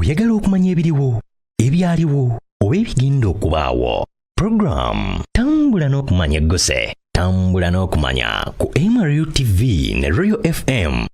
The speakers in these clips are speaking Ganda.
Oyagala okumanya ebiriwo, ebyaliwo, oba ebigenda okubaawo. Program Tambula n'okumanya eggose. Tambula n'okumanya ku MRU TV ne Royal FM.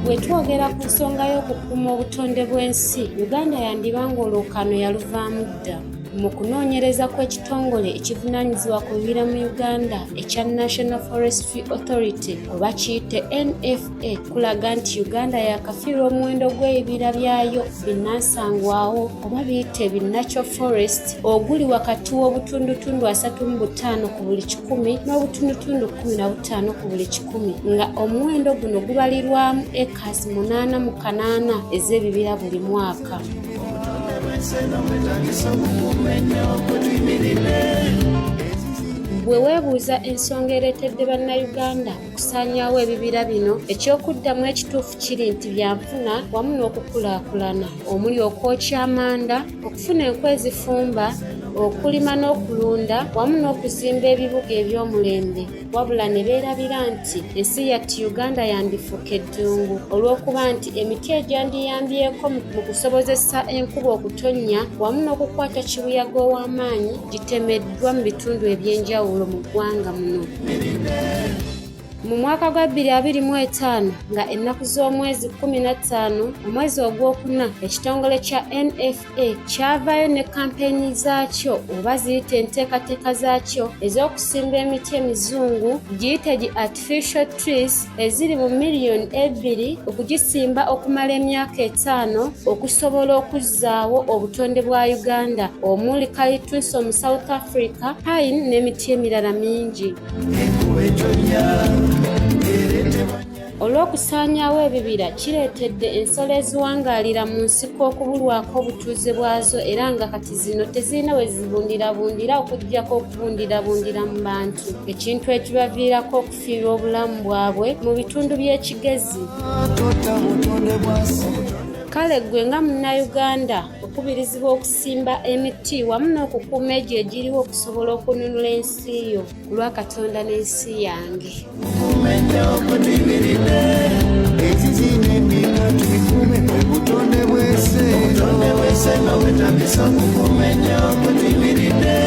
Bwe twogera ku nsonga y'okukuuma obutonde bw'ensi, Uganda yandibanga olukano yaluvaamu dda. Mu kunoonyereza kw'ekitongole ekivunaanyizibwa ku bibira mu Uganda ekya National Forestry Authority oba kiyite NFA kulaga nti Uganda yakafiirwa omuwendo gw'ebibira byayo binnansangwawo oba biyite binnature forest oguli wakati w'obutundutundu 3.5 ku buli 100 n'obutundutundu 15 ku buli 100 nga omuwendo guno gubalirwamu acres 88 ez'ebibira buli mwaka. Bwe weebuuza ensonga ereetedde bannayuganda okusaanyaawo ebibira bino, ekyokuddamu ekituufu kiri nti byanfuna wamu n'okukulaakulana omuli okwokya amanda, okufuna enku ezifumba, okulima n'okulunda wamu n'okuzimba ebibuga eby'omulembe. Wabula ne beerabira nti ensi yatti Uganda yandifuuka eddungu olw'okuba nti emiti egyandiyambyeko mu kusobozesa enkuba okutonnya wamu n'okukwata kibuyaga ow'amaanyi gitemeddwa mu bitundu eby'enjawulo mu ggwanga muno. Mu mwaka gwa 2025 nga ennaku z'omwezi 15 omwezi ogwokuna, ekitongole kya NFA kyavaayo ne kampeyini zaakyo oba ziyita enteekateeka zaakyo ez'okusimba emiti emizungu giyite gi artificial trees eziri mu miliyoni 2 okugisimba okumala emyaka 5 okusobola okuzzaawo obutonde bwa Uganda omuli kalitunsi mu South Africa, pine n'emiti emirala mingi. Olw'okusaanyaawo ebibira kireetedde ensolo eziwangaalira mu nsiko okubulwako obutuuze bwazo era nga kati zino tezirina we zibundirabundira okuggyako okubundirabundira mu bantu, ekintu ekibaviirako okufiirwa obulamu bwabwe mu bitundu by'ekigezi. Kale ggwe nga munnayuganda okubirizibwa okusimba emiti wamu n'okukuuma egyo egiriwo okusobola okununula ensi yo ku lwa Katonda n'ensi yange. Ekizine emika tubikuume kwe butonde bw'ensi. Obutonde bw'ensi nga bwetagisa kukuuma ennyo kwe tuyimiridde.